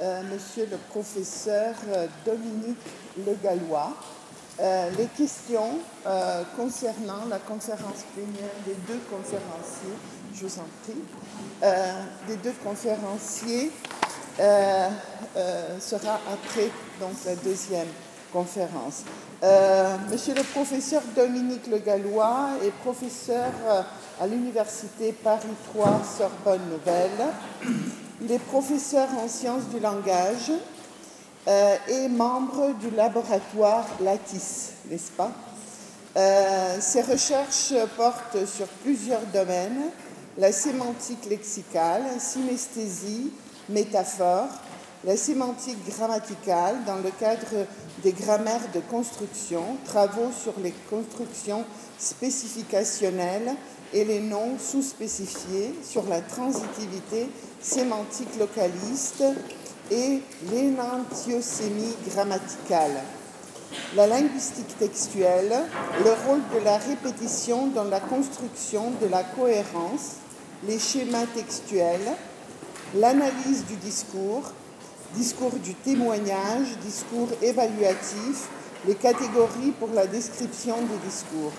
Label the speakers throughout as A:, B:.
A: Monsieur le professeur Dominique Le Gallois. Les questions concernant la conférence plénière des deux conférenciers, je vous en prie, des deux conférenciers sera après donc la deuxième conférence. Monsieur le professeur Dominique Le Gallois est professeur à l'université Paris 3 Sorbonne Nouvelle. Il est professeur en sciences du langage et membre du laboratoire Lattice, n'est-ce pas? Ses recherches portent sur plusieurs domaines: la sémantique lexicale, synesthésie, métaphore, la sémantique grammaticale dans le cadre des grammaires de construction, travaux sur les constructions spécificationnelles et les noms sous-spécifiés, sur la transitivité sémantique localiste et l'énantiosémie grammaticale, la linguistique textuelle, le rôle de la répétition dans la construction de la cohérence, les schémas textuels, l'analyse du discours, discours du témoignage, discours évaluatif, les catégories pour la description des discours,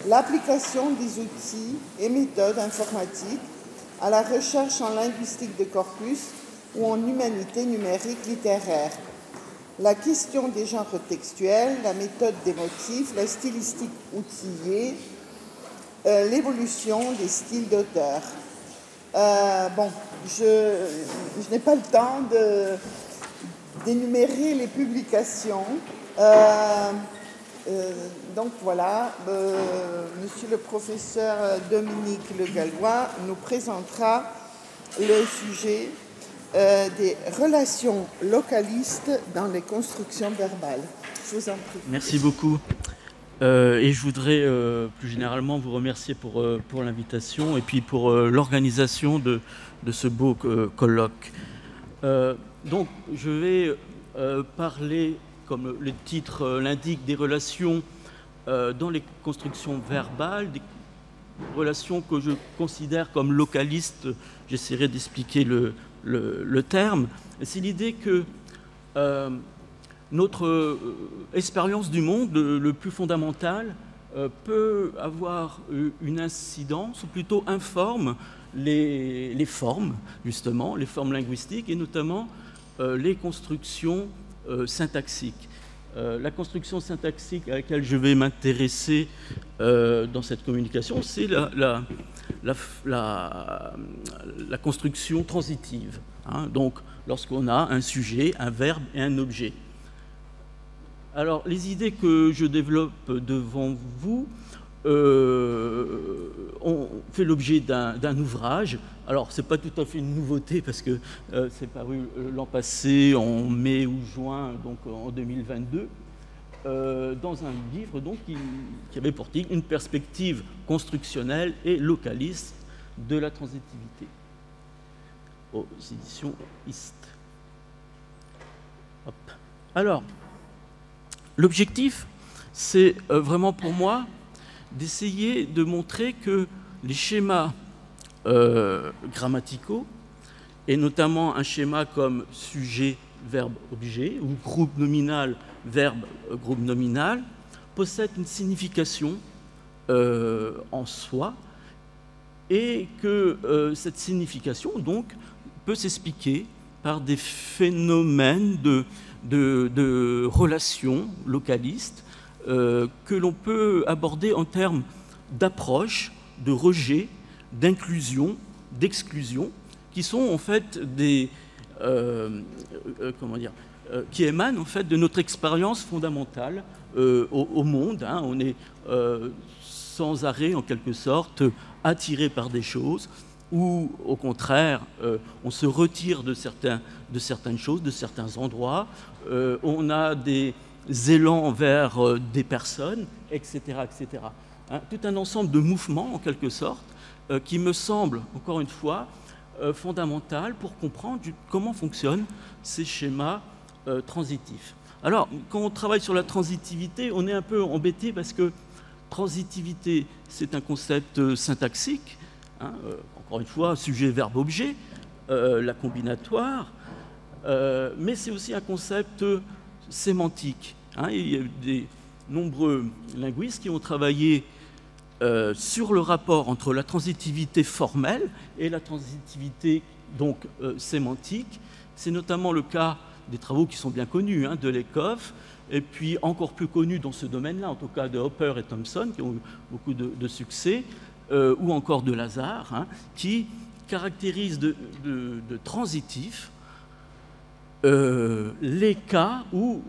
A: l'application des outils et méthodes informatiques à la recherche en linguistique de corpus ou en humanité numérique littéraire, la question des genres textuels, la méthode des motifs, la stylistique outillée, l'évolution des styles d'auteur. Je n'ai pas le temps d'énumérer les publications. Donc voilà, monsieur le professeur Dominique Le Gallois nous présentera le sujet des relations localistes dans les constructions verbales. Je vous en prie.
B: Merci beaucoup. Et je voudrais plus généralement vous remercier pour l'invitation et puis pour l'organisation de ce beau colloque. Donc je vais parler, comme le titre l'indique, des relations dans les constructions verbales, des relations que je considère comme localistes. J'essaierai d'expliquer le terme. C'est l'idée que notre expérience du monde, le plus fondamental, peut avoir une incidence, ou plutôt informe les formes, justement, les formes linguistiques, et notamment les constructions syntaxiques. La construction syntaxique à laquelle je vais m'intéresser dans cette communication, c'est la construction transitive. Donc, lorsqu'on a un sujet, un verbe et un objet. Alors, les idées que je développe devant vous ont fait l'objet d'un ouvrage. Alors, ce n'est pas tout à fait une nouveauté parce que c'est paru l'an passé, en mai ou juin, donc en 2022, dans un livre donc, qui avait pour titre « Une perspective constructionnelle et localiste de la transitivité » aux éditions IST. Hop. Alors, l'objectif, c'est vraiment pour moi d'essayer de montrer que les schémas grammaticaux, et notamment un schéma comme sujet, verbe, objet, ou groupe nominal, verbe, groupe nominal, possèdent une signification en soi, et que cette signification, donc, peut s'expliquer par des phénomènes de relations localistes que l'on peut aborder en termes d'approche, de rejet, d'inclusion, d'exclusion, qui sont en fait des qui émanent en fait de notre expérience fondamentale au monde. On est sans arrêt, en quelque sorte, attiré par des choses, ou au contraire, on se retire de certaines choses, de certains endroits, on a des élans vers des personnes, etc. etc. Tout un ensemble de mouvements, en quelque sorte, qui me semble, encore une fois, fondamental pour comprendre comment fonctionnent ces schémas transitifs. Alors, quand on travaille sur la transitivité, on est un peu embêté parce que transitivité, c'est un concept syntaxique, encore une fois, sujet, verbe, objet, la combinatoire, mais c'est aussi un concept sémantique. Hein. Il y a des nombreux linguistes qui ont travaillé sur le rapport entre la transitivité formelle et la transitivité donc, sémantique. C'est notamment le cas des travaux qui sont bien connus, hein, de Lakoff, et puis encore plus connus dans ce domaine-là, en tout cas de Hopper et Thompson, qui ont eu beaucoup de succès, ou encore de Lazare, hein, qui caractérisent de transitifs les cas où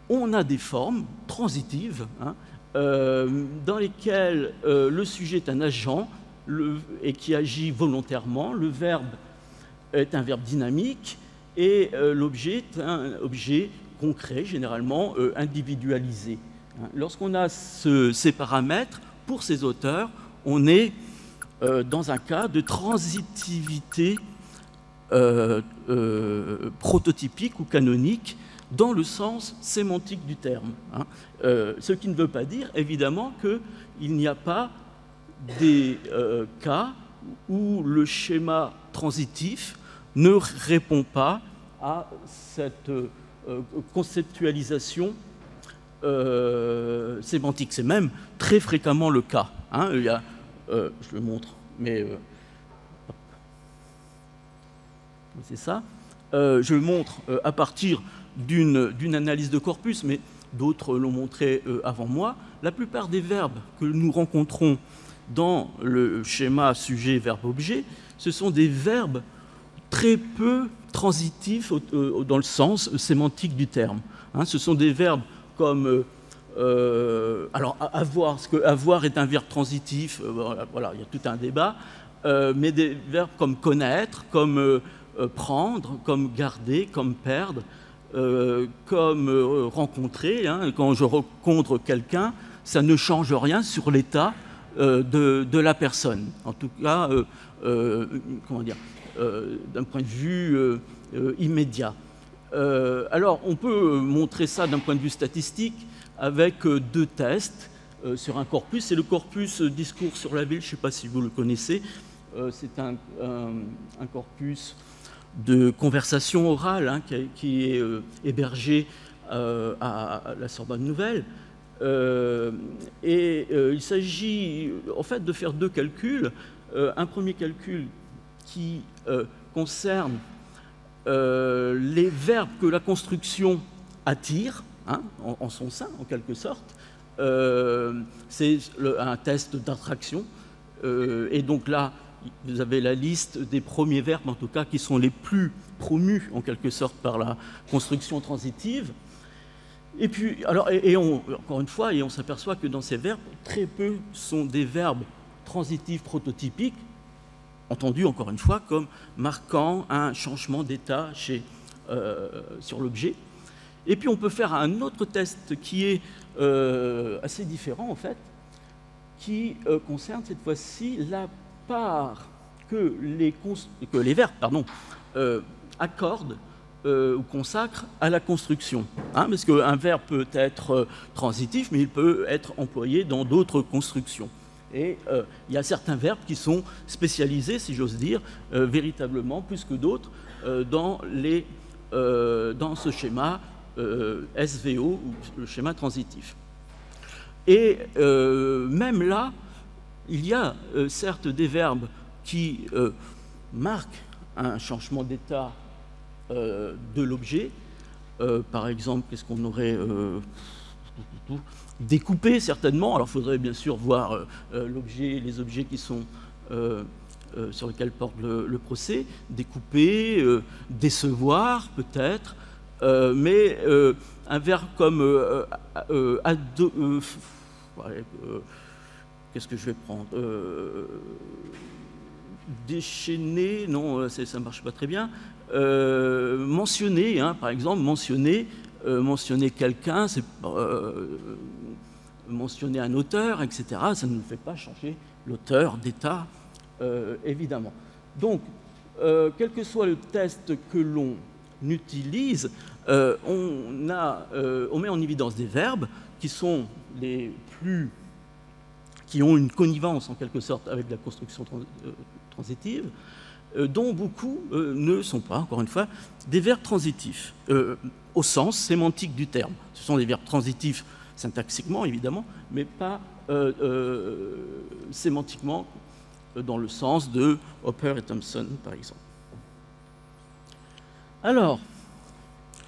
B: on a des formes transitives, hein, dans lesquelles le sujet est un agent et qui agit volontairement, le verbe est un verbe dynamique et l'objet est un objet concret, généralement individualisé. Lorsqu'on a ces paramètres, pour ces auteurs, on est dans un cas de transitivité prototypique ou canonique dans le sens sémantique du terme. Hein. Ce qui ne veut pas dire, évidemment, qu'il n'y a pas des cas où le schéma transitif ne répond pas à cette conceptualisation sémantique. C'est même très fréquemment le cas. Hein. Il y a, je le montre, mais c'est ça. Je le montre à partir d'une analyse de corpus, mais d'autres l'ont montré avant moi. La plupart des verbes que nous rencontrons dans le schéma sujet-verbe-objet, ce sont des verbes très peu transitifs dans le sens sémantique du terme. Hein, ce sont des verbes comme alors avoir, parce que avoir est un verbe transitif, voilà, il y a tout un débat, mais des verbes comme connaître, comme prendre, comme garder, comme perdre, comme rencontrer. Hein, quand je rencontre quelqu'un, ça ne change rien sur l'état de la personne. En tout cas, comment dire, d'un point de vue immédiat. Alors, on peut montrer ça d'un point de vue statistique avec deux tests sur un corpus. C'est le corpus discours sur la ville, je ne sais pas si vous le connaissez. C'est un corpus de conversation orale, hein, qui est hébergé à la Sorbonne Nouvelle. Il s'agit en fait de faire deux calculs. Un premier calcul qui concerne les verbes que la construction attire, hein, en son sein, en quelque sorte. C'est un test d'attraction. Et donc là, vous avez la liste des premiers verbes, en tout cas, qui sont les plus promus, en quelque sorte, par la construction transitive. Et puis, alors, encore une fois, on s'aperçoit que dans ces verbes, très peu sont des verbes transitifs prototypiques, entendus, encore une fois, comme marquant un changement d'état sur l'objet. Et puis, on peut faire un autre test qui est assez différent, en fait, qui concerne cette fois-ci la part que les verbes accordent ou consacrent à la construction. Hein, parce qu'un verbe peut être transitif, mais il peut être employé dans d'autres constructions. Et il y a certains verbes qui sont spécialisés, si j'ose dire, véritablement, plus que d'autres, dans ce schéma SVO, ou le schéma transitif. Et même là, il y a certes des verbes qui marquent un changement d'état de l'objet. Par exemple, qu'est-ce qu'on aurait découpé, certainement. Alors, il faudrait bien sûr voir les objets qui sont sur lesquels porte le procès. Découper, décevoir, peut-être. Mais un verbe comme qu'est-ce que je vais prendre, déchaîner, non, ça ne marche pas très bien. Mentionner, hein, par exemple, mentionner quelqu'un, c'est mentionner un auteur, etc. Ça ne fait pas changer l'auteur d'état, évidemment. Donc, quel que soit le test que l'on utilise, on met en évidence des verbes qui sont qui ont une connivence en quelque sorte avec la construction transitive, dont beaucoup ne sont pas, encore une fois, des verbes transitifs, au sens sémantique du terme. Ce sont des verbes transitifs syntaxiquement, évidemment, mais pas sémantiquement dans le sens de Hopper et Thompson, par exemple. Alors,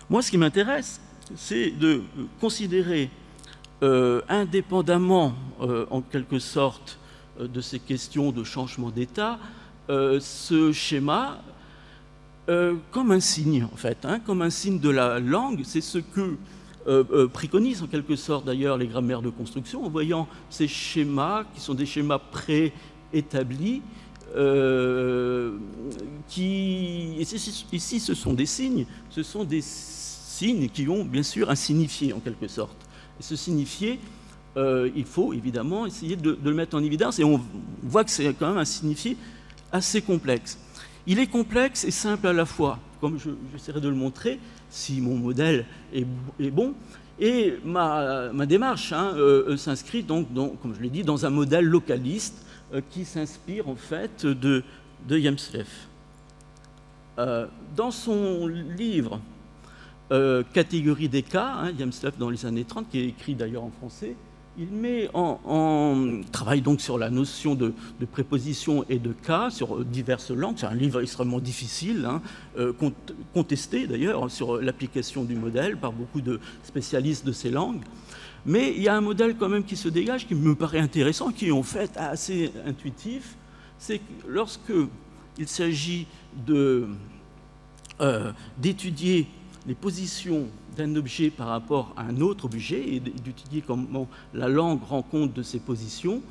B: moi, ce qui m'intéresse, c'est de considérer indépendamment, en quelque sorte, de ces questions de changement d'état, ce schéma comme un signe, en fait, hein, comme un signe de la langue. C'est ce que préconisent en quelque sorte d'ailleurs les grammaires de construction, en voyant ces schémas qui sont des schémas préétablis, ici ce sont des signes qui ont bien sûr un signifié en quelque sorte. Et ce signifié, il faut évidemment essayer de le mettre en évidence, et on voit que c'est quand même un signifié assez complexe. Il est complexe et simple à la fois, comme j'essaierai de le montrer, si mon modèle est bon. Et ma démarche s'inscrit donc, comme je l'ai dit, dans un modèle localiste qui s'inspire en fait de Jemslef. Dans son livre Catégorie des cas, Jemslef dans les années 30, qui est écrit d'ailleurs en français, il travaille donc sur la notion de préposition et de cas sur diverses langues. C'est un livre extrêmement difficile, contesté d'ailleurs sur l'application du modèle par beaucoup de spécialistes de ces langues. Mais il y a un modèle quand même qui se dégage, qui me paraît intéressant, qui est en fait assez intuitif. C'est que lorsque il s'agit d'étudier les positions d'un objet par rapport à un autre objet et d'étudier comment la langue rend compte de ces positions,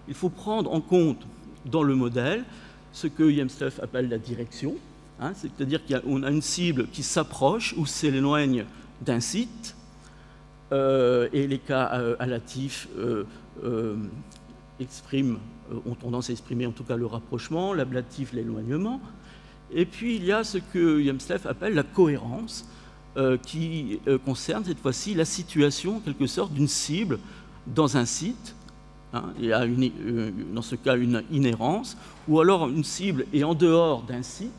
B: il faut prendre en compte dans le modèle ce que Jemslef appelle la direction, c'est-à-dire qu'on a une cible qui s'approche ou s'éloigne d'un site, et les cas allatifs ont tendance à exprimer en tout cas le rapprochement, l'ablatif l'éloignement. Et puis il y a ce que Jemslef appelle la cohérence, qui concerne cette fois-ci la situation, en quelque sorte, d'une cible dans un site. Il y a dans ce cas une inhérence, ou alors une cible est en dehors d'un site,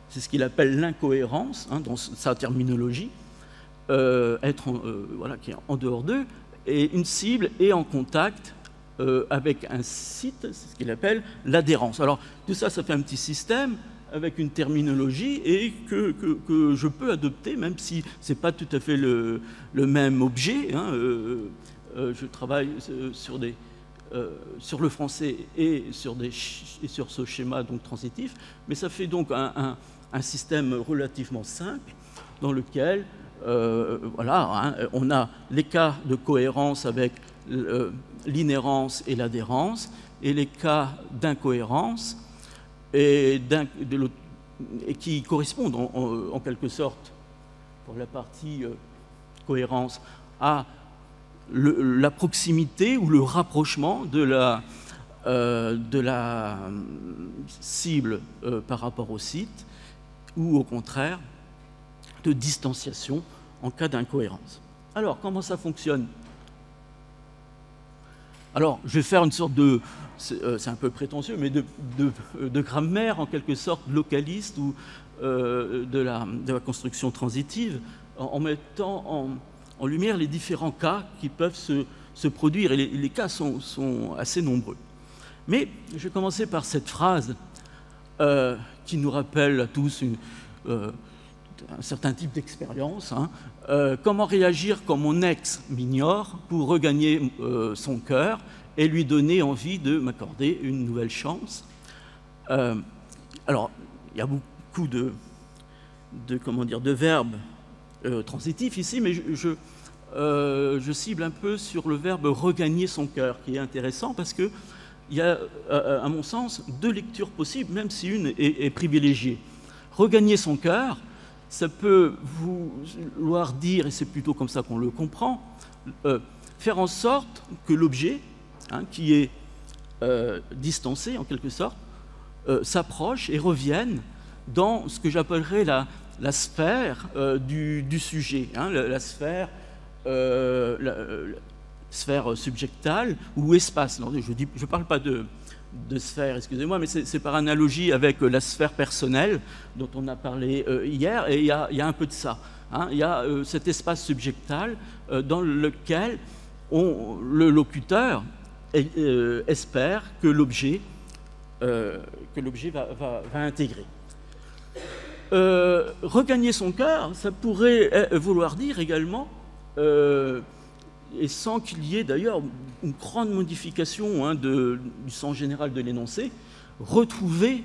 B: c'est ce qu'il appelle l'incohérence, dans sa terminologie, qui est en dehors d'eux, et une cible est en contact avec un site, c'est ce qu'il appelle l'adhérence. Alors tout ça, ça fait un petit système avec une terminologie et que je peux adopter, même si ce n'est pas tout à fait le même objet. Je travaille sur le français et sur ce schéma donc transitif, mais ça fait donc un système relativement simple dans lequel on a les cas de cohérence avec l'inhérence et l'adhérence, et les cas d'incohérence et qui correspondent en quelque sorte, pour la partie cohérence, à la proximité ou le rapprochement de la cible par rapport au site, ou au contraire de distanciation en cas d'incohérence. Alors, comment ça fonctionne? Alors, je vais faire une sorte de, c'est un peu prétentieux, mais de grammaire en quelque sorte localiste ou de la construction transitive, en mettant en lumière les différents cas qui peuvent se produire. Et les cas sont assez nombreux. Mais je vais commencer par cette phrase qui nous rappelle à tous un certain type d'expérience. Comment réagir quand mon ex m'ignore pour regagner son cœur et lui donner envie de m'accorder une nouvelle chance. Alors, il y a beaucoup de verbes transitifs ici, mais je cible un peu sur le verbe regagner son cœur, qui est intéressant parce qu'il y a, à mon sens, deux lectures possibles, même si une est privilégiée. Regagner son cœur, ça peut vouloir dire, et c'est plutôt comme ça qu'on le comprend, faire en sorte que l'objet, qui est distancé en quelque sorte, s'approche et revienne dans ce que j'appellerais la sphère du sujet, la sphère sphère subjectale ou espace. Non, je ne parle pas sphère, excusez-moi, mais c'est par analogie avec la sphère personnelle dont on a parlé hier, et il y a un peu de ça. Hein. Il y a cet espace subjectal dans lequel le locuteur espère que l'objet va intégrer. Regagner son cœur, ça pourrait vouloir dire également, et sans qu'il y ait d'ailleurs une grande modification hein, du sens général de l'énoncé, retrouver,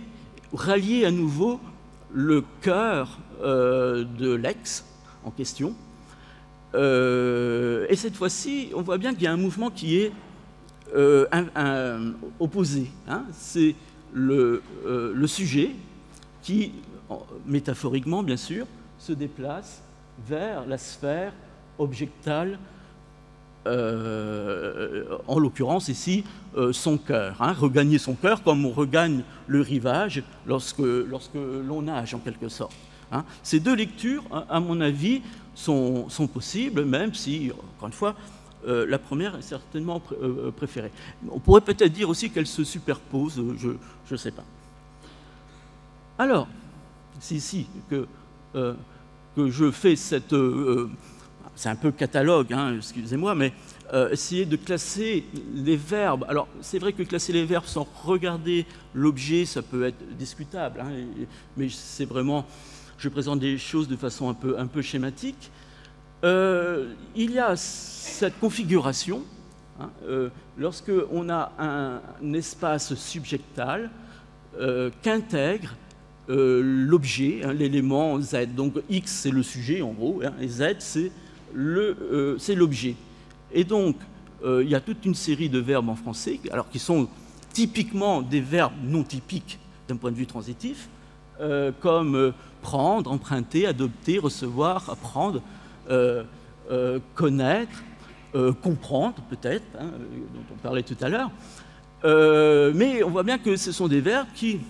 B: rallier à nouveau le cœur de l'ex en question. Et cette fois-ci, on voit bien qu'il y a un mouvement qui est opposé. Hein. C'est le sujet qui, métaphoriquement bien sûr, se déplace vers la sphère objectale, en l'occurrence ici son cœur, hein, regagner son cœur comme on regagne le rivage lorsque l'on nage en quelque sorte. Hein. Ces deux lectures, à mon avis, sont possibles, même si, encore une fois, la première est certainement préférée. On pourrait peut-être dire aussi qu'elles se superposent, je ne sais pas. Alors, c'est ici que je fais cette... c'est un peu catalogue, hein, excusez-moi, mais essayer de classer les verbes. Alors, c'est vrai que classer les verbes sans regarder l'objet, ça peut être discutable, hein, mais c'est vraiment... Je présente des choses de façon un peu schématique. Il y a cette configuration, hein, lorsque on a un espace subjectal qu'intègre l'objet, hein, l'élément Z. Donc X, c'est le sujet, en gros, hein, et Z, c'est l'objet. Et donc, il y a toute une série de verbes en français, alors qui sont typiquement des verbes non typiques d'un point de vue transitif, comme prendre, emprunter, adopter, recevoir, apprendre, connaître, comprendre peut-être, hein, dont on parlait tout à l'heure. Mais on voit bien que ce sont des verbes qui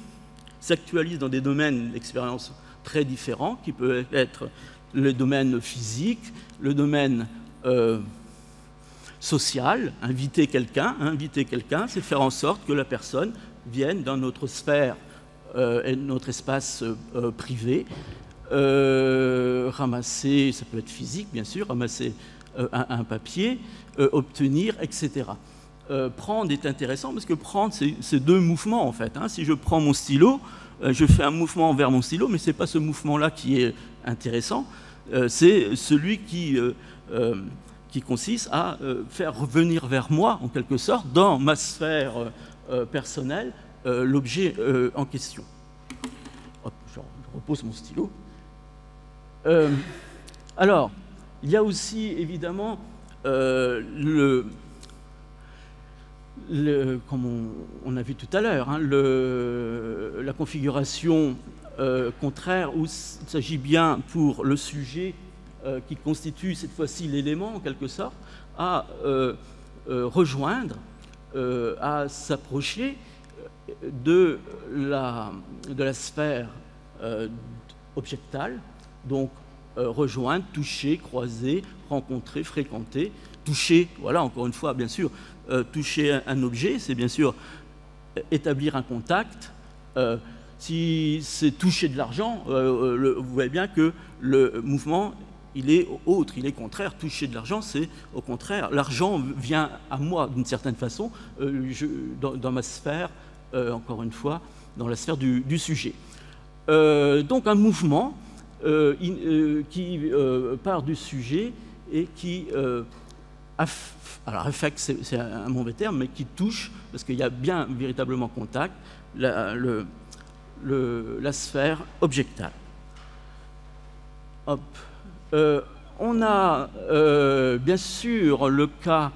B: s'actualisent dans des domaines d'expérience très différents, qui peuvent être le domaine physique, le domaine social, inviter quelqu'un, c'est faire en sorte que la personne vienne dans notre sphère et notre espace privé, ramasser, ça peut être physique bien sûr, ramasser un papier, obtenir, etc. Prendre est intéressant parce que prendre, c'est deux mouvements en fait. Hein. Si je prends mon stylo, je fais un mouvement vers mon stylo, mais ce n'est pas ce mouvement-là qui est intéressant, c'est celui qui consiste à faire revenir vers moi, en quelque sorte, dans ma sphère personnelle, l'objet en question. Hop, je repose mon stylo. Alors, il y a aussi évidemment comme on a vu tout à l'heure, hein, la configuration contraire où il s'agit bien pour le sujet qui constitue cette fois-ci l'élément en quelque sorte à rejoindre, à s'approcher de la sphère objectale, donc rejoindre, toucher, croiser, rencontrer, fréquenter, toucher, voilà, encore une fois, bien sûr, toucher un objet, c'est bien sûr établir un contact. Si c'est toucher de l'argent, vous voyez bien que le mouvement, il est autre, il est contraire. Toucher de l'argent, c'est au contraire, l'argent vient à moi d'une certaine façon, dans ma sphère, encore une fois, dans la sphère du sujet. Donc un mouvement qui part du sujet et qui alors affecte, c'est un mauvais terme, mais qui touche, parce qu'il y a bien véritablement contact, la sphère objectale. Hop. On a bien sûr le cas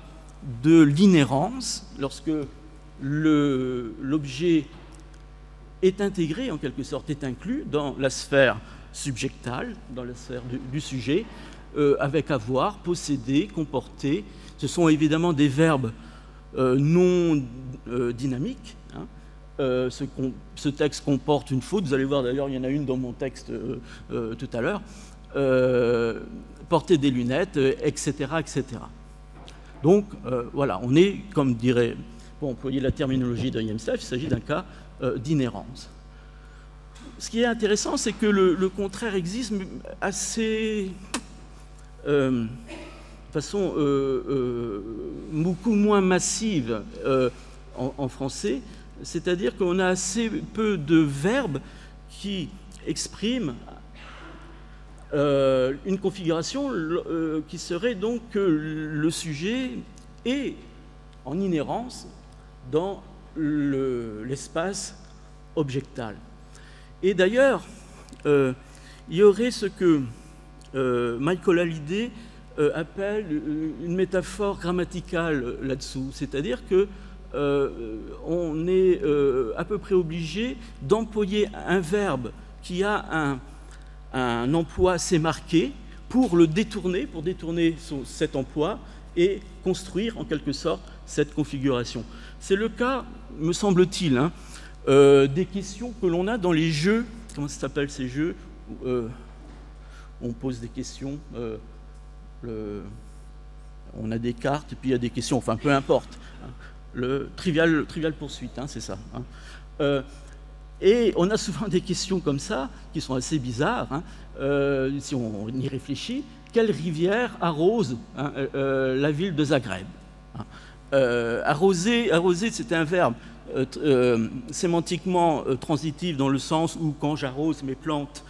B: de l'inhérence, lorsque l'objet est intégré, en quelque sorte, est inclus dans la sphère subjectale, dans la sphère du sujet, avec avoir, posséder, comporter. Ce sont évidemment des verbes non dynamiques. Hein. Ce texte comporte une faute, vous allez voir d'ailleurs, il y en a une dans mon texte tout à l'heure. Porter des lunettes, etc., etc. Donc, voilà, on est, comme dirait pour employer la terminologie de Jemstef, il s'agit d'un cas d'inhérence. Ce qui est intéressant, c'est que le contraire existe assez, de façon beaucoup moins massive en français, c'est-à-dire qu'on a assez peu de verbes qui expriment une configuration qui serait donc que le sujet est en inhérence dans l'espace objectal. Et d'ailleurs, il y aurait ce que Michael Halliday appelle une métaphore grammaticale là-dessous, c'est-à-dire que on est à peu près obligé d'employer un verbe qui a un emploi assez marqué pour le détourner, cet emploi et construire en quelque sorte cette configuration. C'est le cas, me semble-t-il, hein, des questions que l'on a dans les jeux. Comment ça s'appelle ces jeux où on pose des questions, on a des cartes et puis il y a des questions, enfin peu importe. Hein, le trivial poursuite, hein, c'est ça. Hein. Et on a souvent des questions comme ça, qui sont assez bizarres, hein, si on y réfléchit. Quelle rivière arrose, hein, la ville de Zagreb, hein. Arroser, c'est un verbe sémantiquement transitif dans le sens où quand j'arrose mes plantes,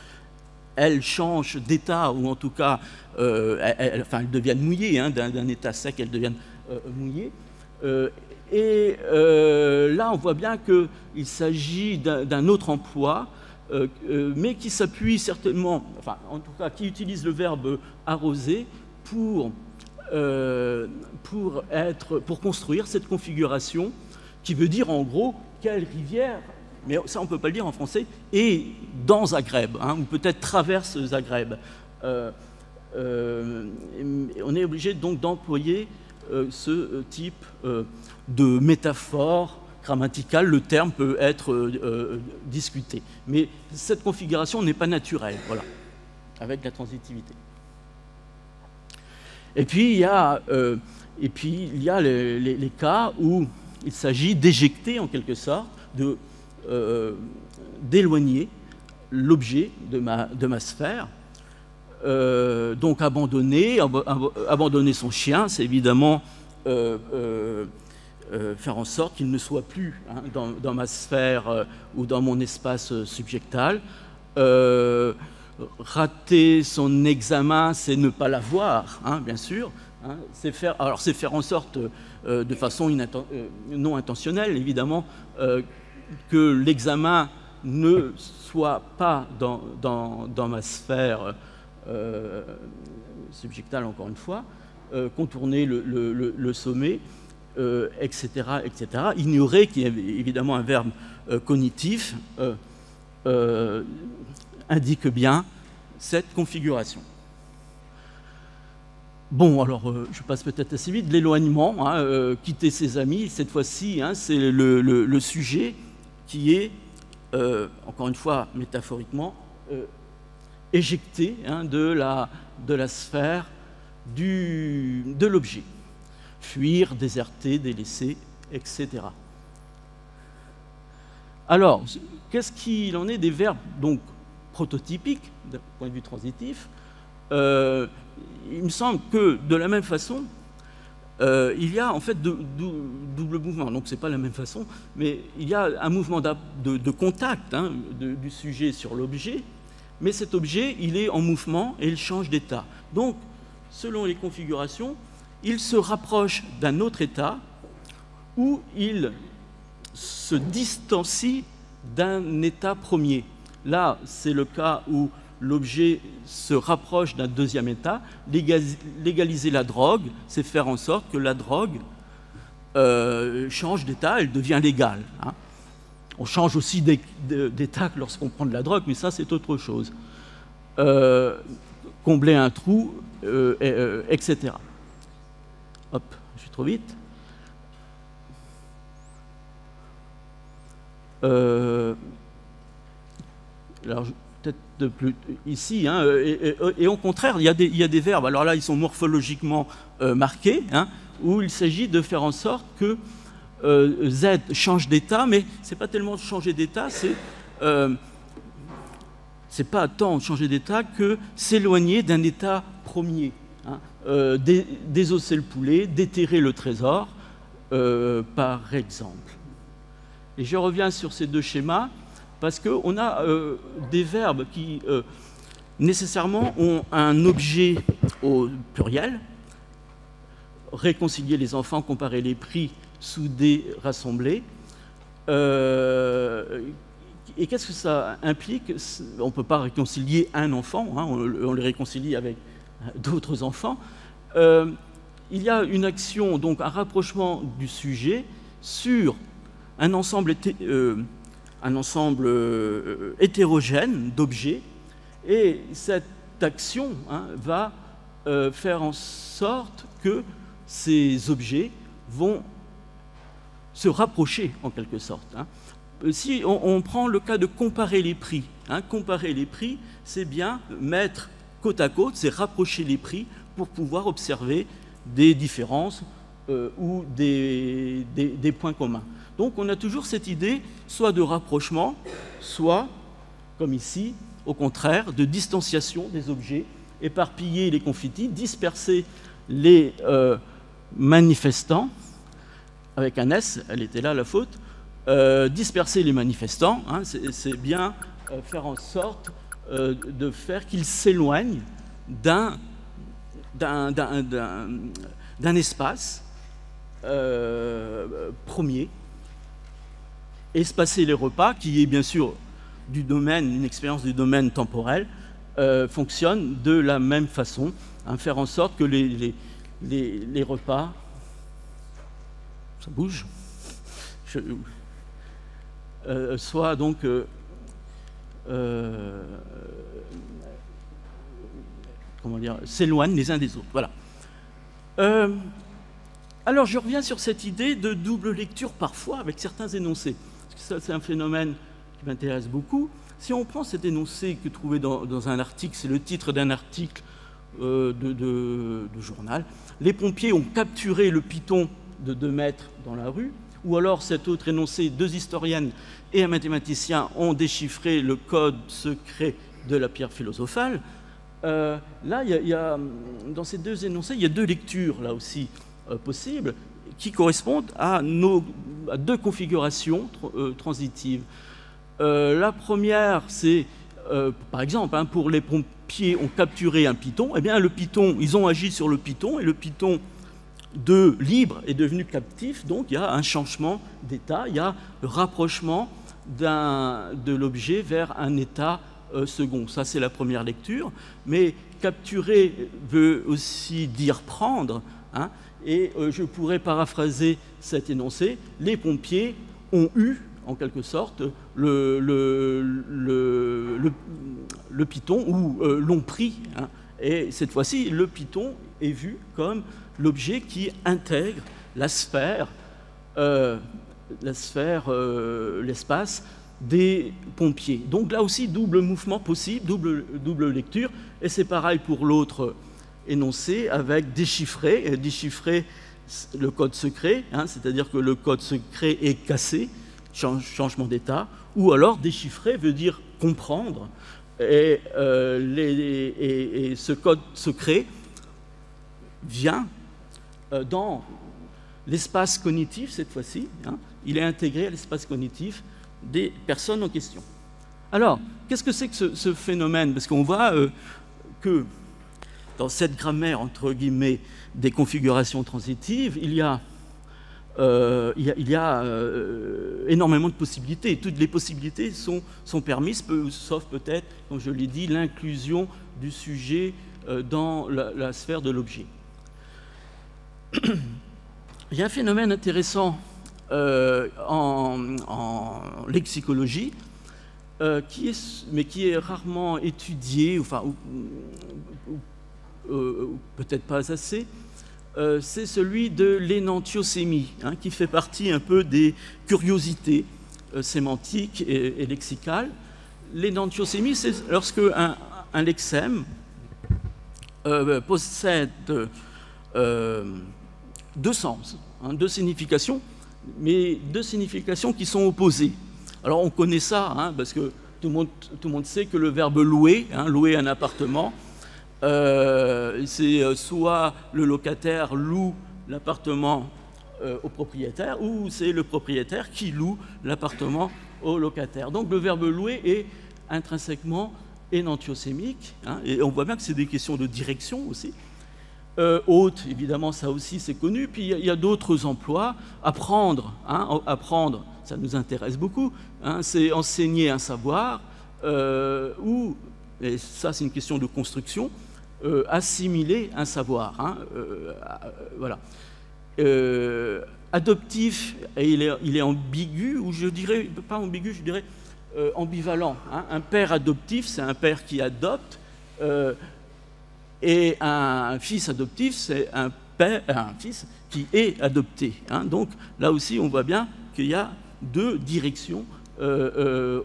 B: elles changent d'état, ou en tout cas, elles deviennent mouillées, hein, d'un état sec, elles deviennent mouillées. Et là, on voit bien qu'il s'agit d'un autre emploi, mais qui s'appuie certainement, enfin, en tout cas, qui utilise le verbe arroser pour construire cette configuration qui veut dire en gros quelle rivière, mais ça on ne peut pas le dire en français, est dans Zagreb, hein, ou peut-être traverse Zagreb. On est obligé donc d'employer ce type de métaphore grammaticale. Le terme peut être discuté, mais cette configuration n'est pas naturelle, voilà, avec la transitivité. Et puis il y a, les cas où il s'agit d'éjecter en quelque sorte, d'éloigner l'objet de ma sphère. Donc abandonner son chien, c'est évidemment faire en sorte qu'il ne soit plus, hein, dans ma sphère ou dans mon espace subjectal. Rater son examen, c'est ne pas l'avoir, hein, bien sûr. Hein, c'est faire en sorte, de façon non intentionnelle, évidemment, que l'examen ne soit pas dans ma sphère subjectale, encore une fois, contourner le sommet, etc., etc. Ignorer, qui est évidemment un verbe cognitif, indique bien cette configuration. Bon, alors, je passe peut-être assez vite. L'éloignement, hein, quitter ses amis, cette fois-ci, hein, c'est le sujet qui est, encore une fois, métaphoriquement, éjecté, hein, de la sphère de l'objet. Fuir, déserter, délaisser, etc. Alors, qu'est-ce qu'il en est des verbes donc prototypiques, d'un point de vue transitif? Il me semble que de la même façon, il y a en fait double mouvement. Donc c'est pas la même façon, mais il y a un mouvement de contact, hein, du sujet sur l'objet, mais cet objet, il est en mouvement et il change d'état. Donc, selon les configurations, il se rapproche d'un autre état ou il se distancie d'un état premier. Là, c'est le cas où l'objet se rapproche d'un deuxième état. Légaliser la drogue, c'est faire en sorte que la drogue change d'état, elle devient légale. Hein. On change aussi d'état lorsqu'on prend de la drogue, mais ça, c'est autre chose. Combler un trou, etc. Hop, je suis trop vite. Alors, peut-être de plus ici, hein, et au contraire, il y a des verbes. Alors là, ils sont morphologiquement marqués, hein, où il s'agit de faire en sorte que Z change d'état, mais ce n'est pas tellement changer d'état, c'est pas tant changer d'état que s'éloigner d'un état premier. Hein, désosser le poulet, déterrer le trésor, par exemple. Et je reviens sur ces deux schémas parce qu'on a des verbes qui nécessairement ont un objet au pluriel, réconcilier les enfants, comparer les prix, souder, rassembler. Et qu'est-ce que ça implique? On ne peut pas réconcilier un enfant, hein, on le réconcilie avec d'autres enfants. Il y a une action, donc un rapprochement du sujet sur un ensemble hétérogène d'objets, et cette action, hein, va faire en sorte que ces objets vont se rapprocher en quelque sorte. Hein. Si on prend le cas de comparer les prix, hein, comparer les prix, c'est bien mettre côte à côte, c'est rapprocher les prix pour pouvoir observer des différences ou des points communs. Donc on a toujours cette idée soit de rapprochement, soit, comme ici, au contraire, de distanciation des objets, éparpiller les confitis, disperser les manifestants, avec un S, elle était là la faute, disperser les manifestants, hein, c'est bien faire en sorte de faire qu'ils s'éloignent d'un espace premier, espacer les repas, qui est bien sûr du domaine, une expérience du domaine temporel, fonctionne de la même façon, hein, faire en sorte que les repas, ça bouge, soient donc comment dire, s'éloignent les uns des autres. Voilà. Alors je reviens sur cette idée de double lecture parfois avec certains énoncés. Parce que ça, c'est un phénomène qui m'intéresse beaucoup. Si on prend cet énoncé que trouvé dans un article, c'est le titre d'un article de journal. Les pompiers ont capturé le python de 2 mètres dans la rue. Ou alors cet autre énoncé, 2 historiennes et un mathématicien ont déchiffré le code secret de la pierre philosophale. Là, dans ces 2 énoncés, il y a 2 lectures là aussi possibles qui correspondent à 2 configurations transitives. La première, c'est, par exemple, hein, pour les pompiers ont capturé un python, eh bien le python, ils ont agi sur le python, et le python de libre est devenu captif, donc il y a un changement d'état, il y a le rapprochement de l'objet vers un état second. Ça, c'est la première lecture, mais capturer veut aussi dire prendre, hein, et je pourrais paraphraser cet énoncé: les pompiers ont eu, en quelque sorte, le python, ou l'ont pris, hein, et cette fois-ci, le python est vu comme l'objet qui intègre la sphère, l'espace des pompiers. Donc là aussi, double mouvement possible, double lecture, et c'est pareil pour l'autre énoncé avec déchiffrer le code secret, hein, c'est-à-dire que le code secret est cassé, changement d'état, ou alors déchiffrer veut dire comprendre, et ce code secret vient dans l'espace cognitif cette fois-ci, hein, il est intégré à l'espace cognitif des personnes en question. Alors, qu'est-ce que c'est que ce phénomène? Parce qu'on voit que dans cette grammaire, entre guillemets, des configurations transitives, il y a énormément de possibilités. Toutes les possibilités sont permises, sauf peut-être, comme je l'ai dit, l'inclusion du sujet dans la sphère de l'objet. Il y a un phénomène intéressant en lexicologie, qui est rarement étudié, enfin, peut-être pas assez, c'est celui de l'énantiosémie, hein, qui fait partie un peu des curiosités sémantiques et lexicales. L'énantiosémie, c'est lorsque un lexème possède 2 sens, hein, 2 significations, mais deux significations qui sont opposées. Alors on connaît ça, hein, parce que tout le monde sait que le verbe louer, hein, louer un appartement, c'est soit le locataire loue l'appartement au propriétaire, ou c'est le propriétaire qui loue l'appartement au locataire. Donc le verbe louer est intrinsèquement énantiosémique, hein, et on voit bien que c'est des questions de direction aussi. Hôte, évidemment, ça aussi c'est connu. Puis il y a d'autres emplois. Apprendre, hein, apprendre, ça nous intéresse beaucoup. Hein, c'est enseigner un savoir, ou, et ça c'est une question de construction, assimiler un savoir. Hein, voilà. Adoptif, et il est ambigu, ou je dirais, pas ambigu, je dirais ambivalent. Hein. Un père adoptif, c'est un père qui adopte. Et un fils adoptif, c'est un fils qui est adopté. Hein. Donc là aussi, on voit bien qu'il y a deux directions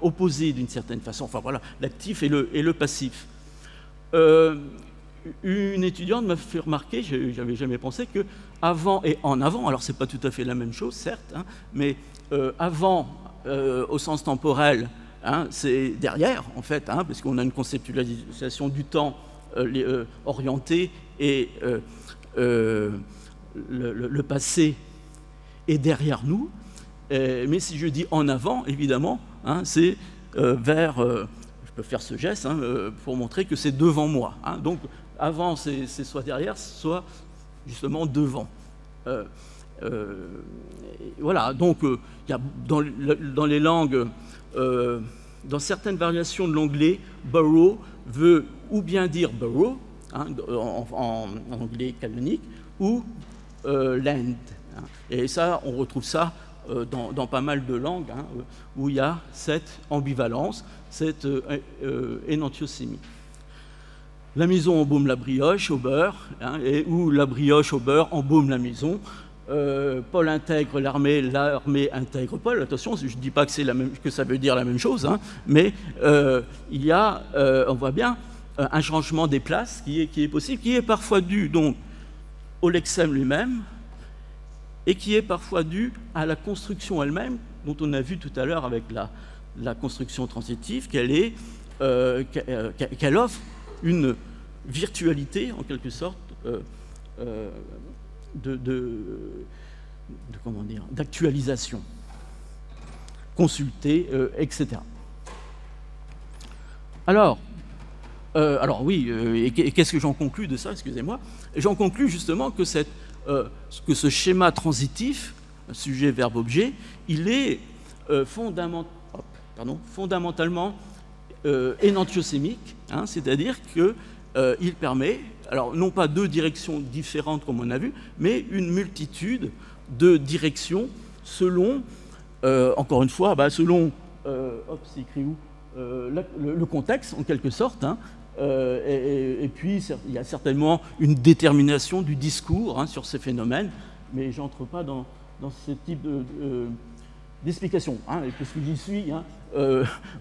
B: opposées d'une certaine façon. Enfin voilà, l'actif et le passif. Une étudiante m'a fait remarquer, j'avais jamais pensé, que avant et en avant, alors c'est pas tout à fait la même chose, certes, hein, mais avant, au sens temporel, hein, c'est derrière, en fait, hein, parce qu'on a une conceptualisation du temps orienté, et le passé est derrière nous. Mais si je dis en avant, évidemment, hein, c'est vers... je peux faire ce geste, hein, pour montrer que c'est devant moi. Hein. Donc avant, c'est soit derrière, soit justement devant. Voilà, donc il y a dans les langues... dans certaines variations de l'anglais, borrow veut ou bien dire borrow, hein, en anglais canonique, ou lend. Hein. Et ça, on retrouve ça dans pas mal de langues, hein, où il y a cette ambivalence, cette énantiosémie. La maison embaume la brioche au beurre, hein, ou la brioche au beurre embaume la maison. Paul intègre l'armée, l'armée intègre Paul. Attention, je ne dis pas que ça veut dire la même chose, hein, mais il y a, on voit bien, un changement des places qui est possible, qui est parfois dû donc au lexème lui-même, et qui est parfois dû à la construction elle-même, dont on a vu tout à l'heure avec la construction transitive, qu'elle offre une virtualité, en quelque sorte, comment dire, d'actualisation, consulter, etc. Alors oui, et qu'est-ce que j'en conclus de ça, excusez-moi? J'en conclus justement que ce schéma transitif, sujet, verbe, objet, il est fondamentalement énantiosémique, hein, c'est-à-dire qu'il permet, alors non pas deux directions différentes comme on a vu, mais une multitude de directions selon, encore une fois, selon, c'est écrit où, le contexte en quelque sorte, hein, et puis il y a certainement une détermination du discours, hein, sur ces phénomènes, mais je n'entre pas dans ce type d'explication, hein, et puisque j'y suis, hein,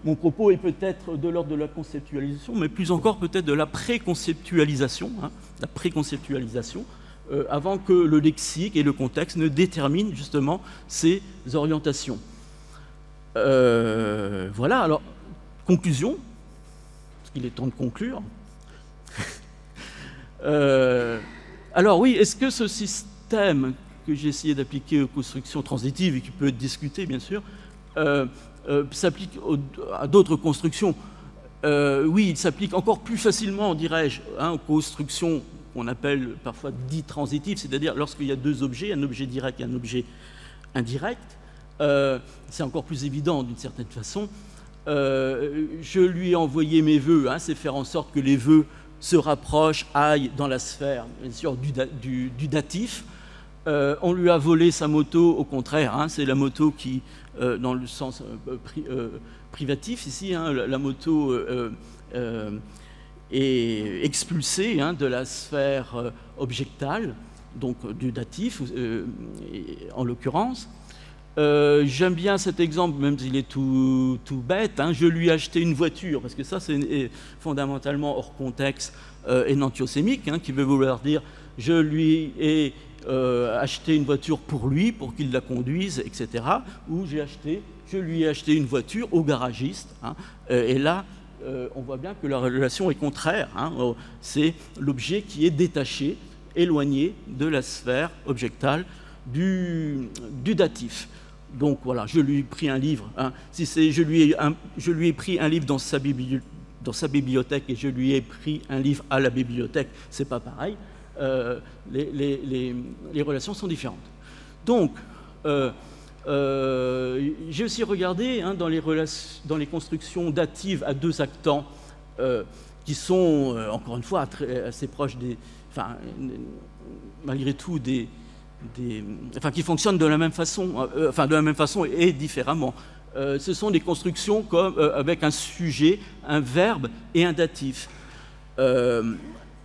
B: mon propos est peut-être de l'ordre de la conceptualisation, mais plus encore peut-être de la préconceptualisation, hein, avant que le lexique et le contexte ne déterminent justement ces orientations. Voilà, alors, conclusion, parce qu'il est temps de conclure. Alors oui, est-ce que ce système que j'ai essayé d'appliquer aux constructions transitives, et qui peut être discuté bien sûr, s'applique à d'autres constructions? Oui, il s'applique encore plus facilement, dirais-je, hein, aux constructions qu'on appelle parfois dites transitives, c'est-à-dire lorsqu'il y a deux objets, un objet direct et un objet indirect. C'est encore plus évident d'une certaine façon. Je lui ai envoyé mes vœux, hein, c'est faire en sorte que les vœux se rapprochent, aillent dans la sphère, bien sûr, du datif. On lui a volé sa moto, au contraire, hein, c'est la moto qui, dans le sens privatif ici, hein, la moto est expulsée, hein, de la sphère objectale, donc du datif, en l'occurrence. J'aime bien cet exemple, même s'il est tout bête, hein, je lui ai acheté une voiture, parce que ça c'est fondamentalement hors contexte énantiosémique, hein, qui veut vouloir dire je lui ai acheté une voiture pour lui, pour qu'il la conduise, etc. Ou je lui ai acheté une voiture au garagiste. Hein, et là, on voit bien que la relation est contraire. Hein, c'est l'objet qui est détaché, éloigné de la sphère objectale du datif. Donc voilà, je lui ai pris un livre. Hein, je lui ai pris un livre dans sa bibliothèque et je lui ai pris un livre à la bibliothèque, c'est pas pareil. Les relations sont différentes. Donc, j'ai aussi regardé hein, dans les constructions datives à deux actants qui sont, encore une fois, assez proches malgré tout, qui fonctionnent de la même façon, et différemment. Ce sont des constructions avec un sujet, un verbe et un datif.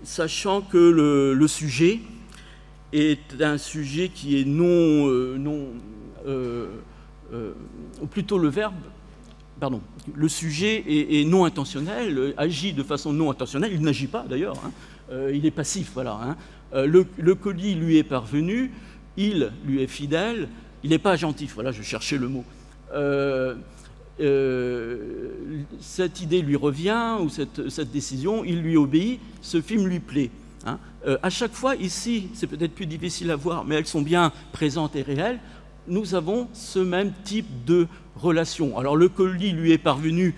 B: Sachant que le sujet est un sujet qui est ou plutôt le verbe, pardon, le sujet est non intentionnel, agit de façon non intentionnelle, il n'agit pas d'ailleurs, hein, il est passif, voilà. Hein. Le colis lui est parvenu, il lui est fidèle, il n'est pas agentif, voilà, je cherchais le mot. Cette idée lui revient, ou cette décision, il lui obéit, ce film lui plaît. Hein. À chaque fois, ici, c'est peut-être plus difficile à voir, mais elles sont bien présentes et réelles, nous avons ce même type de relation. Alors le colis lui est parvenu,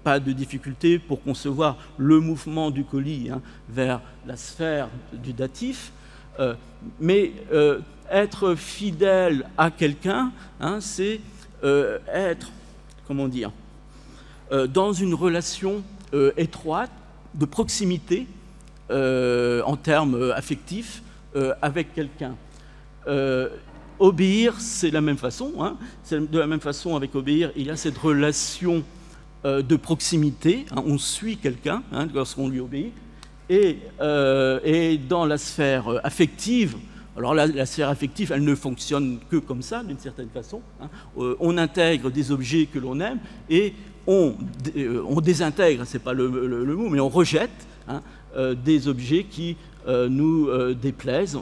B: pas de difficulté pour concevoir le mouvement du colis hein, vers la sphère du datif, mais être fidèle à quelqu'un, hein, c'est être, comment dire, dans une relation étroite, de proximité, en termes affectifs, avec quelqu'un. Obéir, c'est la même façon. Hein, de la même façon, avec obéir, il y a cette relation de proximité. Hein, on suit quelqu'un hein, lorsqu'on lui obéit. Et dans la sphère affective, alors la sphère affective, elle ne fonctionne que comme ça, d'une certaine façon. Hein. On intègre des objets que l'on aime et on désintègre, c'est pas le mot, mais on rejette hein, des objets qui nous déplaisent,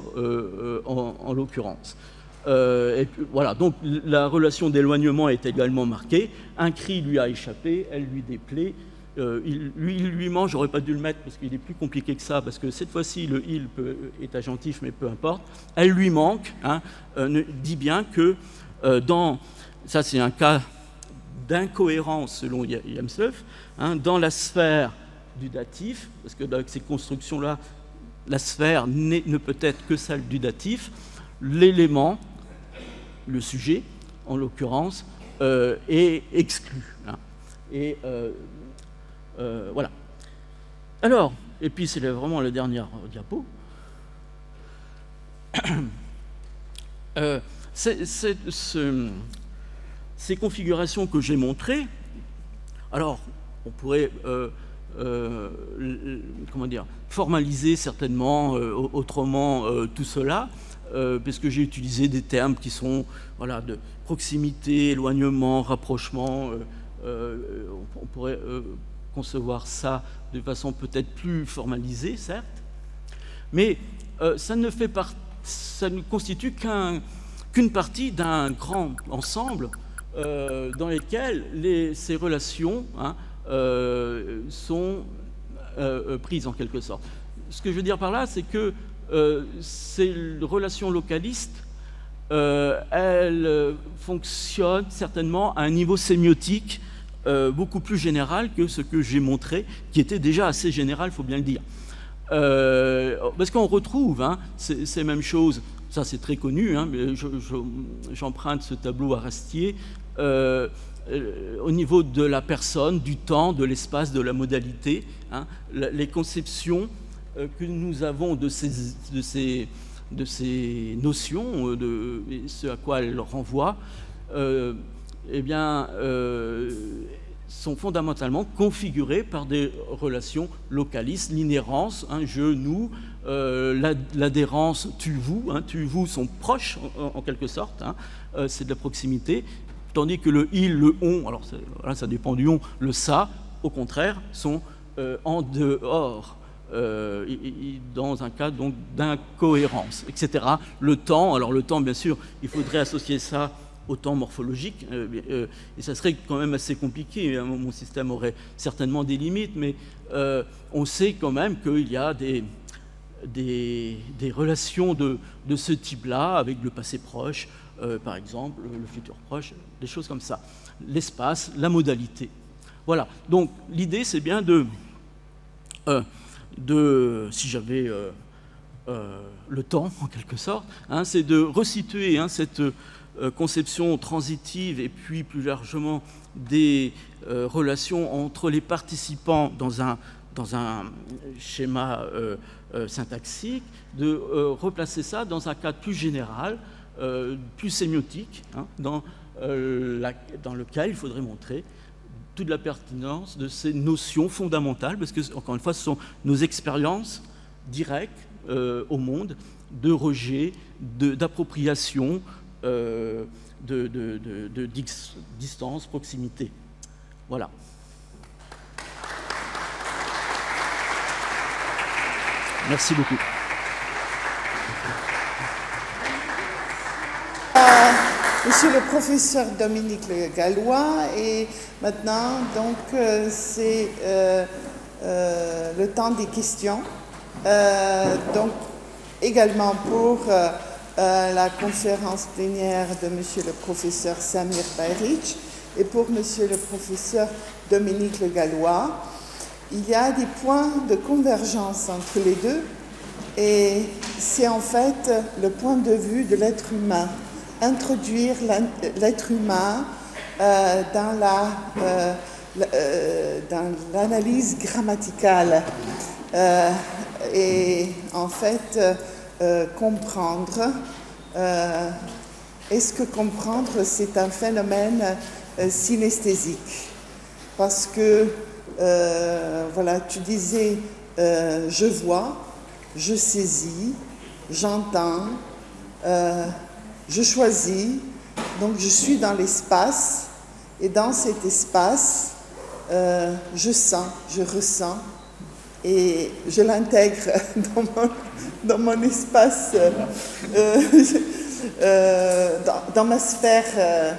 B: en l'occurrence. Et voilà, donc la relation d'éloignement est également marquée. Un cri lui a échappé, elle lui déplaît. Il lui ment, j'aurais pas dû le mettre parce qu'il est plus compliqué que ça, parce que cette fois-ci le il est agentif, mais peu importe. Elle lui manque, hein, dit bien que ça c'est un cas d'incohérence selon Yamslev, hein, dans la sphère du datif, parce que dans ces constructions-là, la sphère ne peut être que celle du datif, l'élément, le sujet en l'occurrence, est exclu. Hein. Et voilà. Alors, et puis c'est vraiment la dernière diapo. Ces configurations que j'ai montrées, alors on pourrait comment dire, formaliser certainement autrement tout cela, parce que j'ai utilisé des termes qui sont voilà, de proximité, éloignement, rapprochement. On pourrait concevoir ça de façon peut-être plus formalisée, certes, mais ça ne constitue qu'une partie d'un grand ensemble dans lequel ces relations hein, sont prises en quelque sorte. Ce que je veux dire par là, c'est que ces relations localistes, elles fonctionnent certainement à un niveau sémiotique beaucoup plus général que ce que j'ai montré, qui était déjà assez général, il faut bien le dire. Parce qu'on retrouve hein, ces mêmes choses, ça c'est très connu, hein, mais j'emprunte ce tableau à Rastier, au niveau de la personne, du temps, de l'espace, de la modalité, hein, les conceptions que nous avons de ces notions, de ce à quoi elles renvoient, eh bien, sont fondamentalement configurées par des relations localistes, l'inhérence, hein, je, nous, l'adhérence, tu, vous sont proches en quelque sorte, hein, c'est de la proximité, tandis que le il, le on, alors ça dépend du on, le ça, au contraire, sont en dehors dans un cas d'incohérence, etc. Le temps, alors le temps, bien sûr, il faudrait associer ça au temps morphologique, et ça serait quand même assez compliqué. Mon système aurait certainement des limites, mais on sait quand même qu'il y a des relations de ce type-là avec le passé proche, par exemple, le futur proche, des choses comme ça. L'espace, la modalité. Voilà. Donc l'idée, c'est bien si j'avais le temps, en quelque sorte, hein, c'est de resituer cette conception transitive et puis plus largement des relations entre les participants dans un schéma syntaxique, de replacer ça dans un cadre plus général, plus sémiotique, hein, dans lequel il faudrait montrer toute la pertinence de ces notions fondamentales, parce que, encore une fois, ce sont nos expériences directes au monde, de rejet, d'appropriation, de distance, proximité. Voilà. Merci beaucoup.
A: Monsieur le professeur Dominique Le Gallois, et maintenant, donc, c'est le temps des questions. Donc, également pour la conférence plénière de monsieur le professeur Samir Bayrich et pour monsieur le professeur Dominique Le Gallois. Il y a des points de convergence entre les deux, et c'est en fait le point de vue de l'être humain. Introduire l'être humain dans l'analyse grammaticale et en fait comprendre. Est-ce que comprendre, c'est un phénomène synesthésique? Parce que, voilà, tu disais, je vois, je saisis, j'entends, je choisis, donc je suis dans l'espace, et dans cet espace, je sens, je ressens, et je l'intègre dans mon espace, dans ma sphère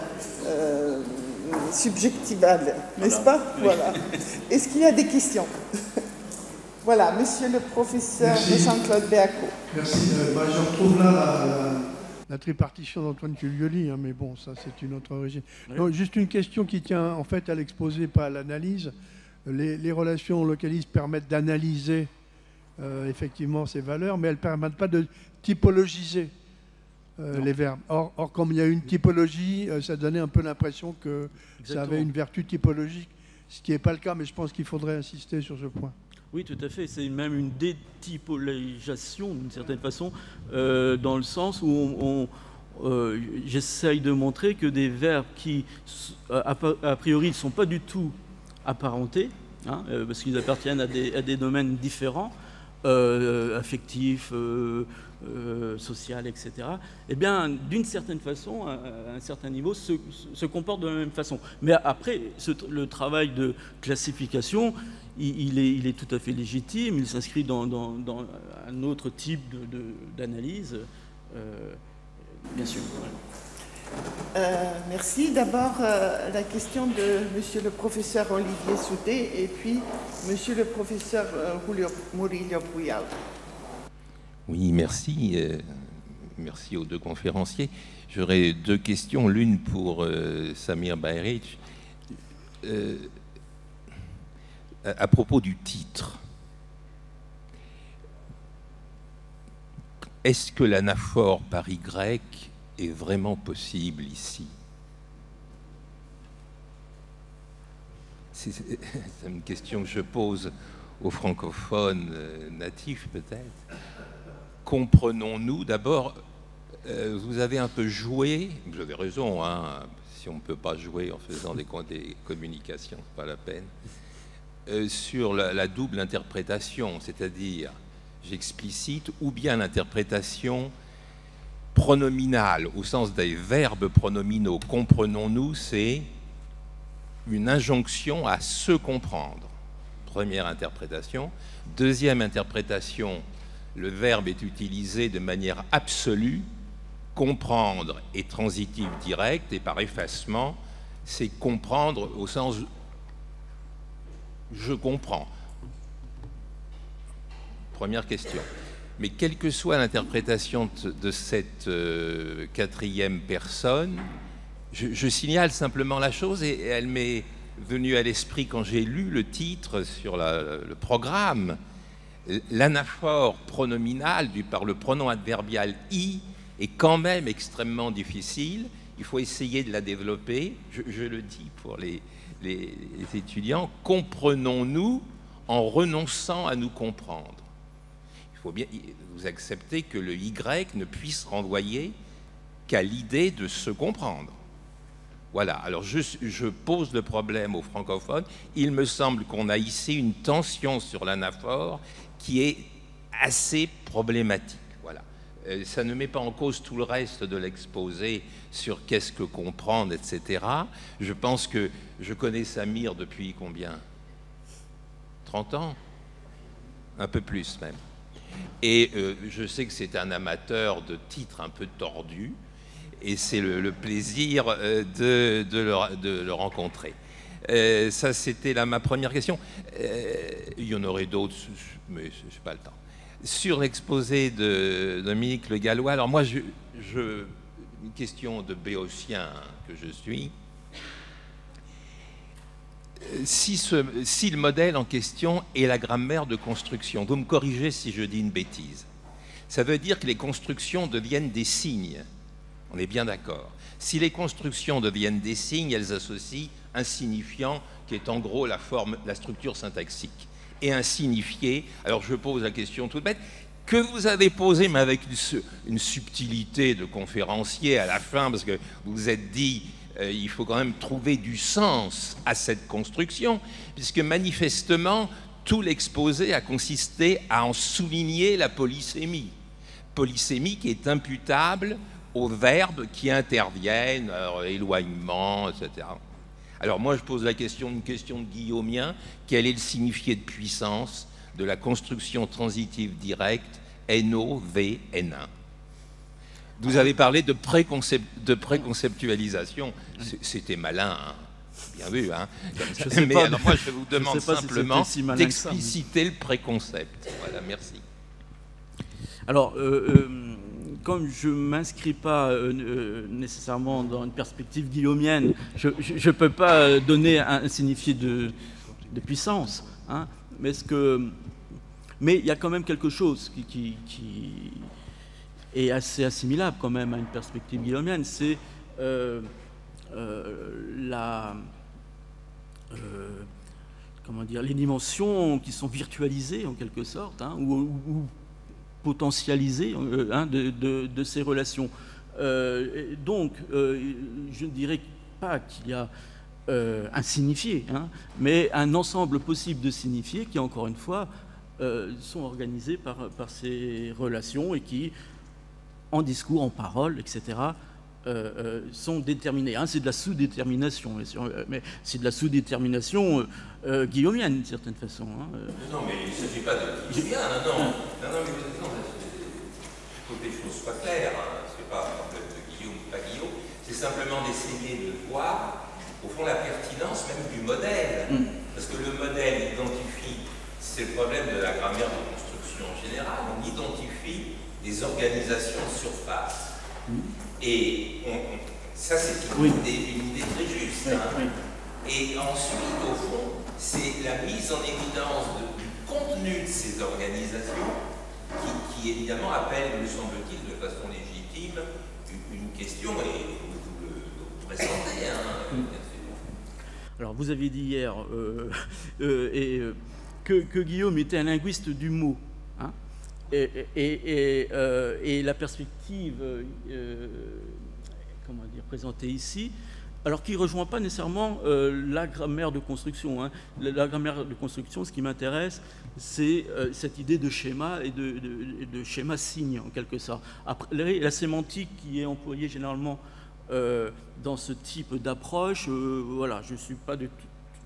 A: subjectivale, n'est-ce pas? Voilà. Est-ce qu'il y a des questions? Voilà, monsieur le professeur Jean-Claude Béaco.
C: Merci. Je retrouve là la tripartition d'Antoine Cuglioli, hein, mais bon, ça c'est une autre origine. Oui. Donc, juste une question qui tient en fait à l'exposé, pas à l'analyse. Les relations localistes permettent d'analyser effectivement ces valeurs, mais elles ne permettent pas de typologiser les verbes. Or, comme il y a une typologie, ça donnait un peu l'impression que ça avait une vertu typologique, ce qui n'est pas le cas, mais je pense qu'il faudrait insister sur ce point.
B: Oui, tout à fait. C'est même une détypologisation, d'une certaine façon, dans le sens où j'essaye de montrer que des verbes qui, a priori, ne sont pas du tout apparentés, hein, parce qu'ils appartiennent à des domaines différents, affectifs, social, etc., eh bien, d'une certaine façon, à un certain niveau, se comportent de la même façon. Mais après, le travail de classification, il est tout à fait légitime, il s'inscrit dans un autre type d'analyse, bien sûr.
A: Merci. D'abord, la question de monsieur le professeur Olivier Soudet et puis monsieur le professeur Murillo Puyal.
D: Oui, merci. Merci aux deux conférenciers. J'aurais deux questions, l'une pour Samir Bayrich. À propos du titre, est-ce que l'anaphore par Y est vraiment possible ici? C'est une question que je pose aux francophones natifs peut-être. Comprenons-nous d'abord, vous avez un peu joué, vous avez raison, hein, si on ne peut pas jouer en faisant des communications, c'est pas la peine, sur la double interprétation, c'est-à-dire, j'explicite, ou bien l'interprétation pronominale, au sens des verbes pronominaux. Comprenons-nous, c'est une injonction à se comprendre, Première interprétation. Deuxième interprétation, le verbe est utilisé de manière absolue. Comprendre est transitif direct et par effacement, c'est comprendre au sens je comprends. Première question. Mais quelle que soit l'interprétation de cette quatrième personne, je signale simplement la chose et elle m'est venue à l'esprit quand j'ai lu le titre sur le programme. L'anaphore pronominale par le pronom adverbial « i » est quand même extrêmement difficile. Il faut essayer de la développer. Je le dis pour les étudiants. Comprenons-nous en renonçant à nous comprendre. Il faut bien vous accepter que le « y » ne puisse renvoyer qu'à l'idée de se comprendre. Voilà, alors je pose le problème aux francophones. Il me semble qu'on a ici une tension sur l'anaphore qui est assez problématique. Voilà. Ça ne met pas en cause tout le reste de l'exposé sur qu'est-ce que comprendre, etc. Je pense que je connais Samir depuis combien? 30 ans? Un peu plus même. Et je sais que c'est un amateur de titres un peu tordus. Et c'est le plaisir de le rencontrer. Ça, c'était ma première question. Il y en aurait d'autres, mais je n'ai pas le temps. Sur l'exposé de Dominique Le Gallois, alors moi, une question de béotien que je suis. Si le modèle en question est la grammaire de construction, vous me corrigez si je dis une bêtise, ça veut dire que les constructions deviennent des signes. On est bien d'accord. Si les constructions deviennent des signes, elles associent un signifiant qui est en gros la structure syntaxique. Et un signifié, alors je pose la question toute bête, que vous avez posée, mais avec une subtilité de conférencier à la fin, parce que vous vous êtes dit, il faut quand même trouver du sens à cette construction, puisque manifestement, tout l'exposé a consisté à en souligner la polysémie. Polysémie qui est imputable aux verbes qui interviennent, alors, éloignement, etc. Alors moi je pose une question de guillaumien, quel est le signifié de puissance de la construction transitive directe NO-V-N1? Vous avez parlé de préconceptualisation, c'était malin, hein, bien vu, hein. Mais pas, alors moi je vous demande simplement d'expliciter le préconcept. Voilà, merci.
B: Alors, comme je ne m'inscris pas nécessairement dans une perspective guillaumienne, je ne peux pas donner un signifié de puissance. Hein, mais il y a quand même quelque chose qui est assez assimilable quand même à une perspective guillaumienne. C'est les dimensions qui sont virtualisées en quelque sorte, hein, ou potentialisées de ces relations. Donc, je ne dirais pas qu'il y a un signifié, hein, mais un ensemble possible de signifiés qui, encore une fois, sont organisés par ces relations et qui, en discours, en parole, etc., sont déterminés. Hein, c'est de la sous-détermination, mais c'est de la sous-détermination guillaumienne, d'une certaine façon. Hein.
D: Non, mais il ne s'agit pas de guillaumienne, non, mais il faut que les choses soient claires. Hein. Ce n'est pas un problème de Guillaume ou pas Guillaume, c'est simplement d'essayer de voir, au fond, la pertinence même du modèle. Parce que le modèle identifie, c'est le problème de la grammaire de construction en général, on identifie des organisations de surface. Et ça, c'est une idée très juste. Hein. Et ensuite, au fond, c'est la mise en évidence du contenu de ces organisations qui évidemment appelle, me semble-t-il, de façon légitime, une question, et vous le présentez. Hein.
B: Alors, vous aviez dit hier que Guillaume était un linguiste du mot. Hein, et la perspective présentée ici, alors qui ne rejoint pas nécessairement la grammaire de construction. Hein. La grammaire de construction, ce qui m'intéresse, c'est cette idée de schéma et de schéma signe, en quelque sorte. Après, la sémantique qui est employée généralement dans ce type d'approche, voilà, je ne suis pas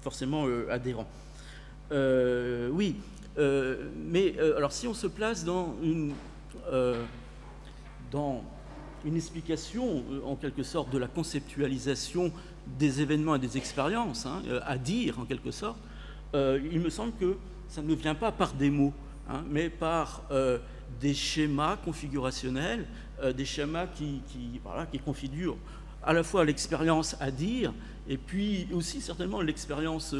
B: forcément adhérent. Oui, mais alors si on se place dans une explication, en quelque sorte, de la conceptualisation des événements et des expériences, hein, à dire, en quelque sorte, il me semble que ça ne vient pas par des mots, hein, mais par des schémas configurationnels, des schémas qui configurent à la fois l'expérience à dire, et puis aussi certainement l'expérience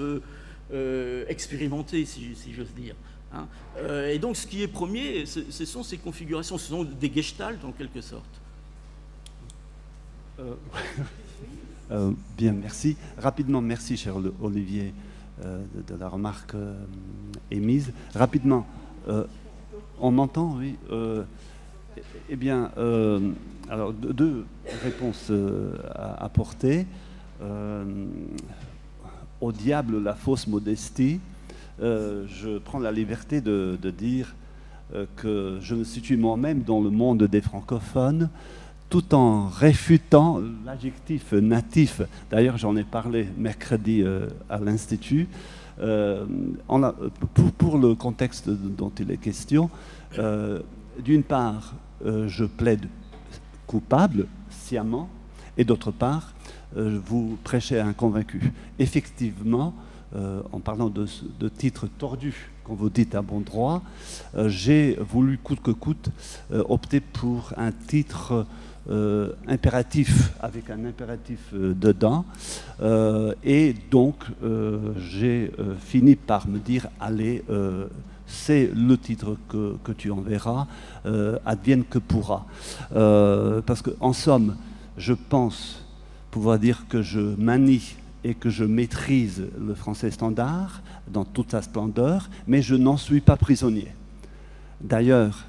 B: expérimentée, si j'ose dire. Hein. Et donc ce qui est premier, ce sont ces configurations, ce sont des gestalts en quelque sorte.
E: Bien, merci. Rapidement, merci, cher Olivier, de la remarque émise. Rapidement, on m'entend, oui. Eh bien, alors deux réponses à apporter. Au diable la fausse modestie. Je prends la liberté de dire que je me situe moi-même dans le monde des francophones, tout en réfutant l'adjectif natif. D'ailleurs, j'en ai parlé mercredi à l'Institut. Pour le contexte dont il est question, d'une part, je plaide coupable, sciemment, et d'autre part, vous prêchez à un convaincu. Effectivement, en parlant de titres tordus, comme vous dites à bon droit, j'ai voulu coûte que coûte opter pour un titre impératif, avec un impératif dedans, et donc j'ai fini par me dire, allez, c'est le titre que tu enverras, advienne que pourra. Parce qu'en somme, je pense pouvoir dire que je manie et que je maîtrise le français standard dans toute sa splendeur, mais je n'en suis pas prisonnier. D'ailleurs,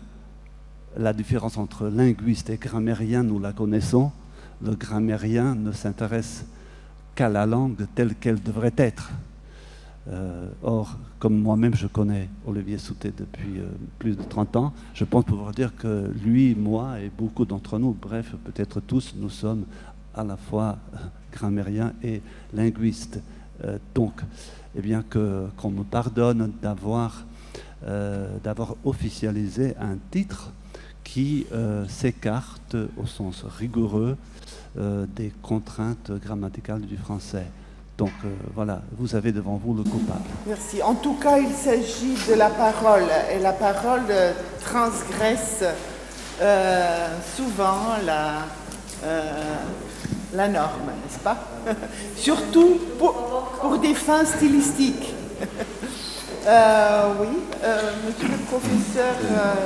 E: la différence entre linguiste et grammairien, nous la connaissons. Le grammairien ne s'intéresse qu'à la langue telle qu'elle devrait être. Or, comme moi-même je connais Olivier Soutet depuis plus de 30 ans, je pense pouvoir dire que lui, moi et beaucoup d'entre nous, bref, peut-être tous, nous sommes à la fois grammairiens et linguistes. Donc, eh bien qu'on me pardonne d'avoir officialisé un titre qui s'écarte au sens rigoureux des contraintes grammaticales du français. Donc voilà, vous avez devant vous le coupable.
A: Merci. En tout cas, il s'agit de la parole, et la parole transgresse souvent la norme, n'est-ce pas? Surtout pour des fins stylistiques. Oui, monsieur le professeur.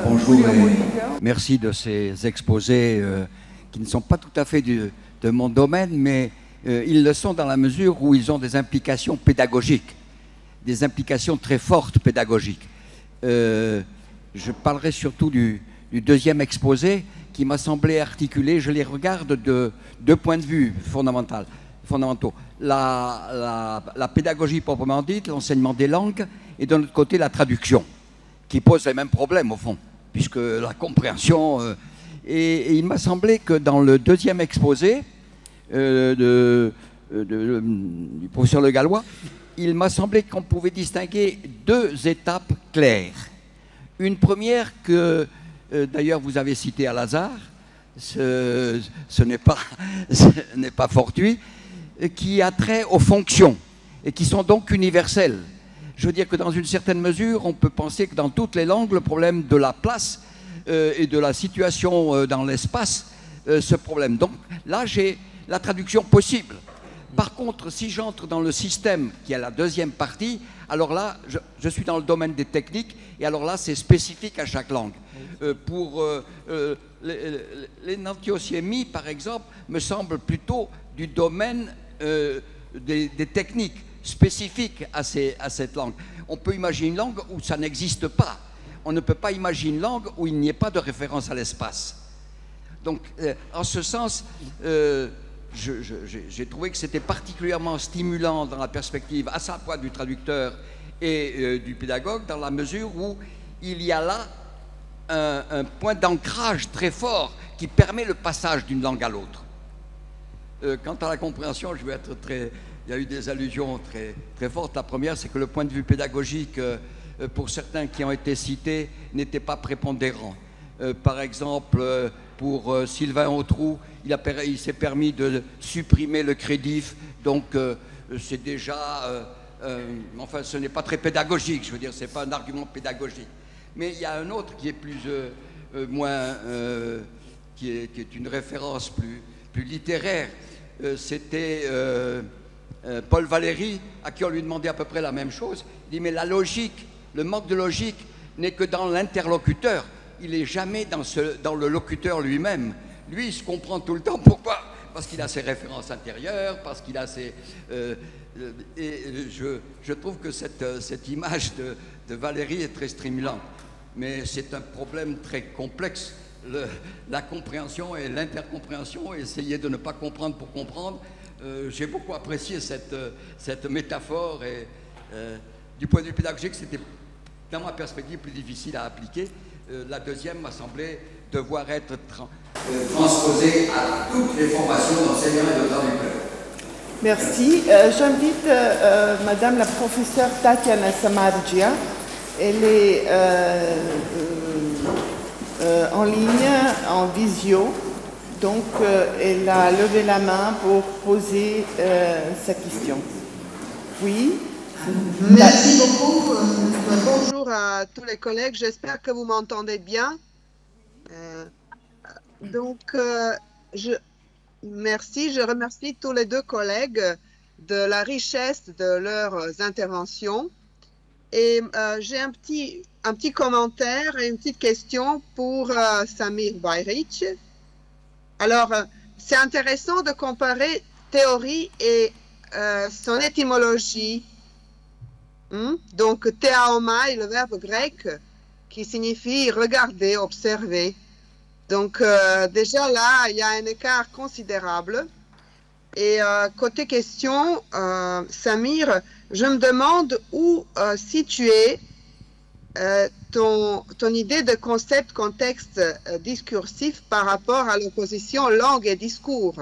F: Bonjour et merci de ces exposés qui ne sont pas tout à fait de mon domaine, mais ils le sont dans la mesure où ils ont des implications pédagogiques, des implications très fortes pédagogiques. Je parlerai surtout du deuxième exposé qui m'a semblé articuler, je les regarde de deux points de vue fondamentaux. La pédagogie proprement dite, l'enseignement des langues, et de l'autre côté la traduction, qui pose les mêmes problèmes au fond, puisque la compréhension... et il m'a semblé que dans le deuxième exposé du professeur Le Gallois, il m'a semblé qu'on pouvait distinguer deux étapes claires. Une première que, d'ailleurs, vous avez cité Al-Azhar, ce n'est pas fortuit, qui a trait aux fonctions et qui sont donc universelles. Je veux dire que dans une certaine mesure, on peut penser que dans toutes les langues, le problème de la place et de la situation dans l'espace, ce problème. Donc là, j'ai la traduction possible. Par contre, si j'entre dans le système, qui est la deuxième partie, alors là, je suis dans le domaine des techniques, et alors là, c'est spécifique à chaque langue. Pour l'énantiosiémie, par exemple, me semble plutôt du domaine des techniques spécifiques à cette langue. On peut imaginer une langue où ça n'existe pas. On ne peut pas imaginer une langue où il n'y ait pas de référence à l'espace. Donc, en ce sens, j'ai trouvé que c'était particulièrement stimulant dans la perspective à sa fois du traducteur et du pédagogue, dans la mesure où il y a là un point d'ancrage très fort qui permet le passage d'une langue à l'autre. Quant à la compréhension, je vais être très il y a eu des allusions très, très fortes. La première, c'est que le point de vue pédagogique, pour certains qui ont été cités, n'était pas prépondérant. Par exemple, pour Sylvain Autroux, il s'est permis de supprimer le crédif, donc c'est déjà... enfin, ce n'est pas très pédagogique, je veux dire, ce n'est pas un argument pédagogique. Mais il y a un autre qui est plus... qui est une référence plus littéraire. C'était Paul Valéry, à qui on lui demandait à peu près la même chose. Il dit, mais la logique, le manque de logique n'est que dans l'interlocuteur. Il n'est jamais dans le locuteur lui-même. Lui, il se comprend tout le temps. Pourquoi? Parce qu'il a ses références intérieures, parce qu'il a ses... et je trouve que cette image de Valéry est très stimulante. Mais c'est un problème très complexe. La compréhension et l'intercompréhension, essayer de ne pas comprendre pour comprendre. J'ai beaucoup apprécié cette métaphore et du point de vue pédagogique, c'était dans ma perspective plus difficile à appliquer. La deuxième m'a semblé devoir être transposée à toutes les formations d'enseignants et d'auteurs du club.
A: Merci. J'invite Madame la professeure Tatiana Samardzija. Elle est en ligne, en visio. Donc, elle a levé la main pour poser sa question. Oui.
G: Merci beaucoup. Bonjour à tous les collègues. J'espère que vous m'entendez bien. Merci. Je remercie tous les deux collègues de la richesse de leurs interventions. Et j'ai un petit commentaire et une petite question pour Samir Bayrich. Alors, c'est intéressant de comparer théorie et son étymologie. Donc, théaomai, le verbe grec, qui signifie regarder, observer. Donc, déjà là, il y a un écart considérable. Et côté question, Samir, je me demande où situer ton idée de concept contexte discursif par rapport à l'opposition langue et discours.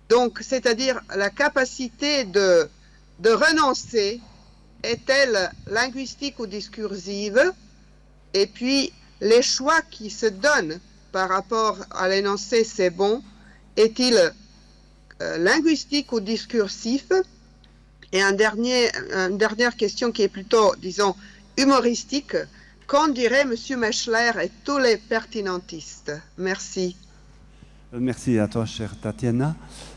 G: Donc, c'est-à-dire la capacité de renoncer est-elle linguistique ou discursive? Et puis, les choix qui se donnent par rapport à l'énoncé c'est bon, est-il linguistique ou discursif? Et une dernière question qui est plutôt, disons, humoristique. Qu'en dirait M. Mechler et tous les pertinentistes? Merci.
E: Merci à toi, chère Tatiana.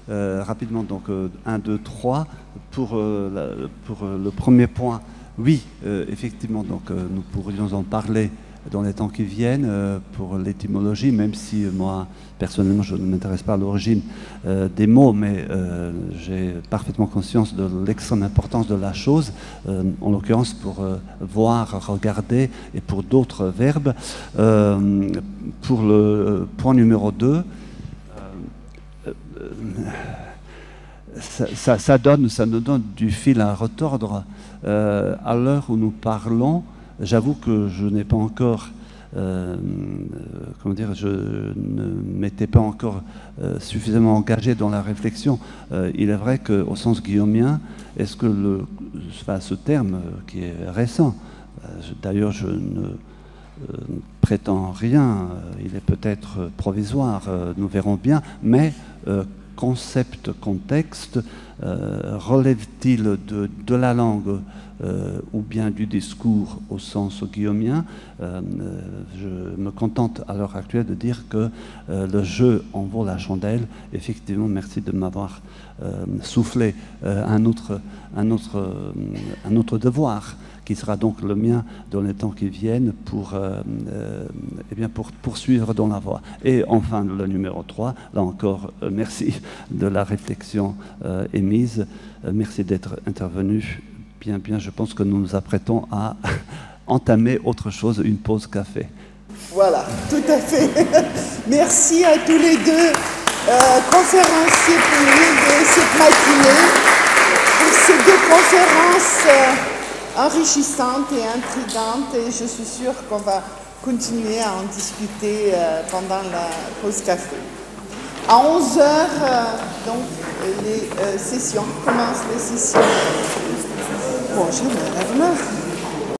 E: Rapidement, donc 1, 2, 3. Pour le premier point, oui, effectivement, donc nous pourrions en parler dans les temps qui viennent pour l'étymologie, même si moi, personnellement, je ne m'intéresse pas à l'origine des mots, mais j'ai parfaitement conscience de l'extrême importance de la chose, en l'occurrence pour voir, regarder, et pour d'autres verbes. Pour le point numéro 2, ça nous donne du fil à retordre. À l'heure où nous parlons, j'avoue que je n'ai pas encore, comment dire, je ne m'étais pas encore suffisamment engagé dans la réflexion. Il est vrai qu'au sens guillaumien, est-ce que ce terme qui est récent, d'ailleurs je ne prétends rien, il est peut-être provisoire, nous verrons bien, mais concept, contexte, relève-t-il de la langue ou bien du discours au sens guillaumien? Je me contente à l'heure actuelle de dire que le jeu en vaut la chandelle. Effectivement, merci de m'avoir soufflé un autre devoir, qui sera donc le mien dans les temps qui viennent pour poursuivre dans la voie. Et enfin, le numéro 3, là encore, merci de la réflexion émise. Merci d'être intervenu. Bien, je pense que nous nous apprêtons à entamer autre chose, une pause café.
A: Voilà, tout à fait. Merci à tous les deux conférenciers de cette matinée pour ces deux conférences enrichissantes et intrigantes, et je suis sûre qu'on va continuer à en discuter pendant la pause café. À 11h, donc, les sessions, commencent les sessions. Bon, je me lève là.